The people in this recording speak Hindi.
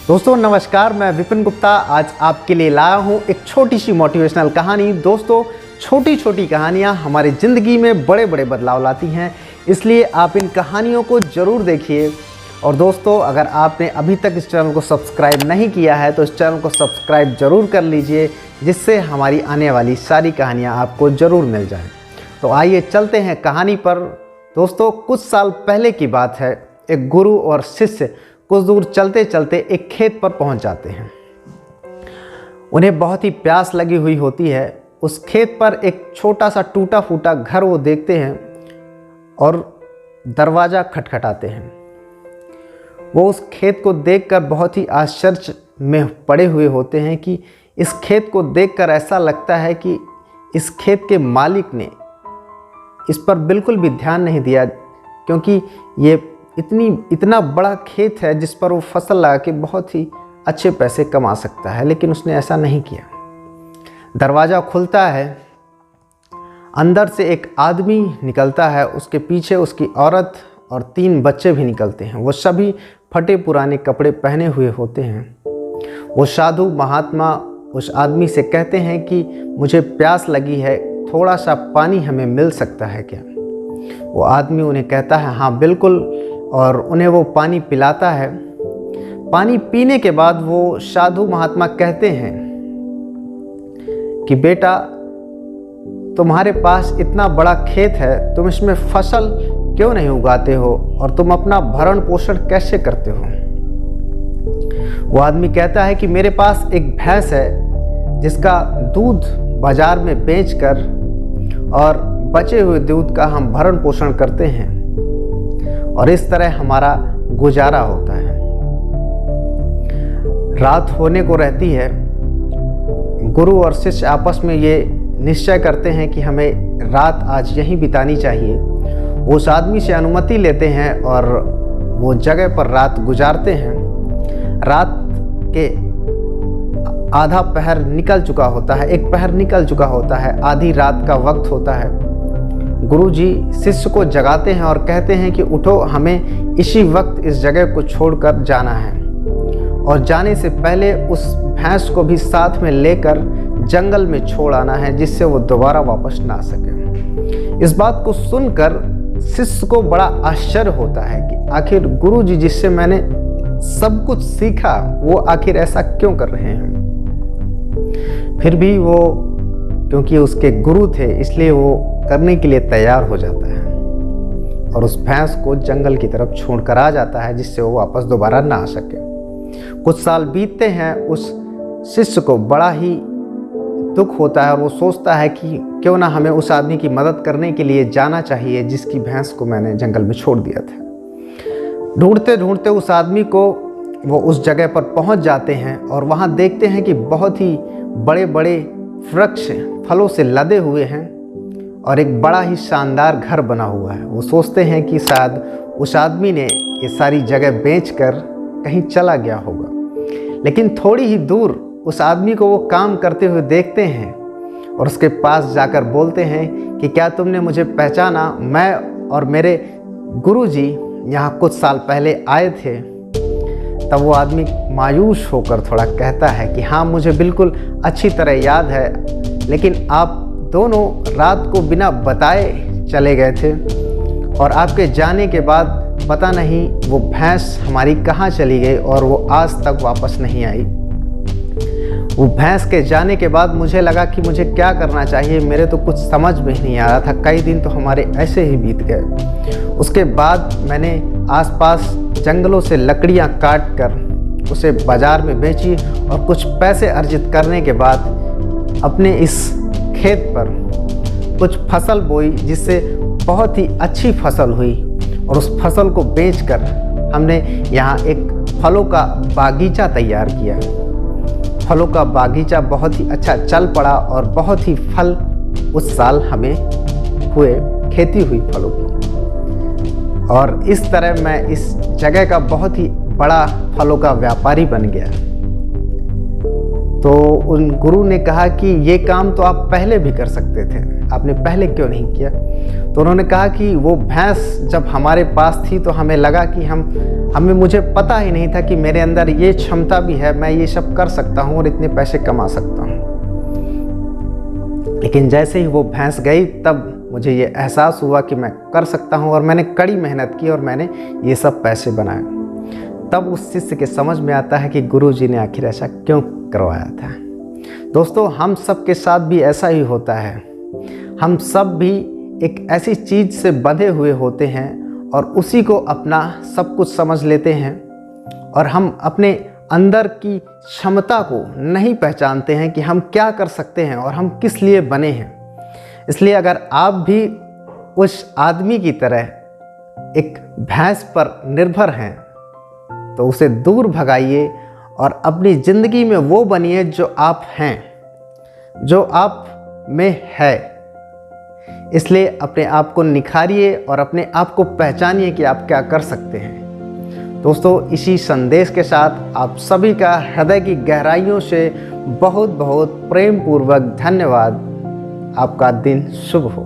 दोस्तों नमस्कार, मैं विपिन गुप्ता आज आपके लिए लाया हूँ एक छोटी सी मोटिवेशनल कहानी। दोस्तों छोटी छोटी कहानियाँ हमारी ज़िंदगी में बड़े बड़े बदलाव लाती हैं, इसलिए आप इन कहानियों को ज़रूर देखिए। और दोस्तों अगर आपने अभी तक इस चैनल को सब्सक्राइब नहीं किया है तो इस चैनल को सब्सक्राइब ज़रूर कर लीजिए, जिससे हमारी आने वाली सारी कहानियाँ आपको ज़रूर मिल जाएँ। तो आइए चलते हैं कहानी पर। दोस्तों कुछ साल पहले की बात है, एक गुरु और शिष्य कुछ दूर चलते चलते एक खेत पर पहुंच जाते हैं। उन्हें बहुत ही प्यास लगी हुई होती है। उस खेत पर एक छोटा सा टूटा फूटा घर वो देखते हैं और दरवाज़ा खटखटाते हैं। वो उस खेत को देखकर बहुत ही आश्चर्य में पड़े हुए होते हैं कि इस खेत को देखकर ऐसा लगता है कि इस खेत के मालिक ने इस पर बिल्कुल भी ध्यान नहीं दिया, क्योंकि ये इतना बड़ा खेत है जिस पर वो फसल लगा के बहुत ही अच्छे पैसे कमा सकता है, लेकिन उसने ऐसा नहीं किया। दरवाज़ा खुलता है, अंदर से एक आदमी निकलता है, उसके पीछे उसकी औरत और 3 बच्चे भी निकलते हैं। वो सभी फटे पुराने कपड़े पहने हुए होते हैं। वो साधु महात्मा उस आदमी से कहते हैं कि मुझे प्यास लगी है, थोड़ा सा पानी हमें मिल सकता है क्या? वो आदमी उन्हें कहता है हाँ बिल्कुल, और उन्हें वो पानी पिलाता है। पानी पीने के बाद वो साधु महात्मा कहते हैं कि बेटा तुम्हारे पास इतना बड़ा खेत है, तुम इसमें फसल क्यों नहीं उगाते हो और तुम अपना भरण पोषण कैसे करते हो? वो आदमी कहता है कि मेरे पास एक भैंस है जिसका दूध बाजार में बेचकर और बचे हुए दूध का हम भरण पोषण करते हैं और इस तरह हमारा गुजारा होता है। रात होने को रहती है। गुरु और शिष्य आपस में ये निश्चय करते हैं कि हमें रात आज यहीं बितानी चाहिए। वो उस आदमी से अनुमति लेते हैं और वो जगह पर रात गुजारते हैं। रात के आधा पहर निकल चुका होता है, एक पहर निकल चुका होता है, आधी रात का वक्त होता है। गुरुजी शिष्य को जगाते हैं और कहते हैं कि उठो, हमें इसी वक्त इस जगह को छोड़कर जाना है और जाने से पहले उस भैंस को भी साथ में लेकर जंगल में छोड़ आना है, जिससे वो दोबारा वापस ना सके। इस बात को सुनकर शिष्य को बड़ा आश्चर्य होता है कि आखिर गुरुजी जिससे मैंने सब कुछ सीखा वो आखिर ऐसा क्यों कर रहे हैं। फिर भी वो क्योंकि उसके गुरु थे इसलिए वो करने के लिए तैयार हो जाता है और उस भैंस को जंगल की तरफ छोड़कर आ जाता है, जिससे वो वापस दोबारा ना आ सके। कुछ साल बीतते हैं। उस शिष्य को बड़ा ही दुख होता है और वो सोचता है कि क्यों ना हमें उस आदमी की मदद करने के लिए जाना चाहिए जिसकी भैंस को मैंने जंगल में छोड़ दिया था। ढूंढते ढूंढते उस आदमी को वो उस जगह पर पहुंच जाते हैं और वहां देखते हैं कि बहुत ही बड़े बड़े वृक्ष फलों से लदे हुए हैं और एक बड़ा ही शानदार घर बना हुआ है। वो सोचते हैं कि शायद उस आदमी ने ये सारी जगह बेचकर कहीं चला गया होगा, लेकिन थोड़ी ही दूर उस आदमी को वो काम करते हुए देखते हैं और उसके पास जाकर बोलते हैं कि क्या तुमने मुझे पहचाना? मैं और मेरे गुरुजी यहाँ कुछ साल पहले आए थे। तब वो आदमी मायूस होकर थोड़ा कहता है कि हाँ मुझे बिल्कुल अच्छी तरह याद है, लेकिन आप दोनों रात को बिना बताए चले गए थे और आपके जाने के बाद पता नहीं वो भैंस हमारी कहाँ चली गई और वो आज तक वापस नहीं आई। वो भैंस के जाने के बाद मुझे लगा कि मुझे क्या करना चाहिए, मेरे तो कुछ समझ में नहीं आ रहा था। कई दिन तो हमारे ऐसे ही बीत गए। उसके बाद मैंने आसपास जंगलों से लकड़ियाँ काट कर उसे बाज़ार में बेची और कुछ पैसे अर्जित करने के बाद अपने इस खेत पर कुछ फसल बोई, जिससे बहुत ही अच्छी फसल हुई और उस फसल को बेचकर हमने यहाँ एक फलों का बागीचा तैयार किया। फलों का बागीचा बहुत ही अच्छा चल पड़ा और बहुत ही फल उस साल हमें हुए, खेती हुई फलों की। और इस तरह मैं इस जगह का बहुत ही बड़ा फलों का व्यापारी बन गया। तो उन गुरु ने कहा कि ये काम तो आप पहले भी कर सकते थे, आपने पहले क्यों नहीं किया? तो उन्होंने कहा कि वो भैंस जब हमारे पास थी तो हमें लगा कि मुझे पता ही नहीं था कि मेरे अंदर ये क्षमता भी है, मैं ये सब कर सकता हूँ और इतने पैसे कमा सकता हूँ। लेकिन जैसे ही वो भैंस गई तब मुझे ये एहसास हुआ कि मैं कर सकता हूँ, और मैंने कड़ी मेहनत की और मैंने ये सब पैसे बनाए। तब उस शिष्य के समझ में आता है कि गुरुजी ने आखिर ऐसा क्यों करवाया था। दोस्तों, हम सब के साथ भी ऐसा ही होता है। हम सब भी एक ऐसी चीज़ से बंधे हुए होते हैं और उसी को अपना सब कुछ समझ लेते हैं, और हम अपने अंदर की क्षमता को नहीं पहचानते हैं कि हम क्या कर सकते हैं और हम किस लिए बने हैं। इसलिए अगर आप भी उस आदमी की तरह एक भैंस पर निर्भर हैं तो उसे दूर भगाइए और अपनी ज़िंदगी में वो बनिए जो आप हैं, जो आप में है। इसलिए अपने आप को निखारिए और अपने आप को पहचानिए कि आप क्या कर सकते हैं। दोस्तों, इसी संदेश के साथ आप सभी का हृदय की गहराइयों से बहुत बहुत प्रेम पूर्वक धन्यवाद। आपका दिन शुभ हो।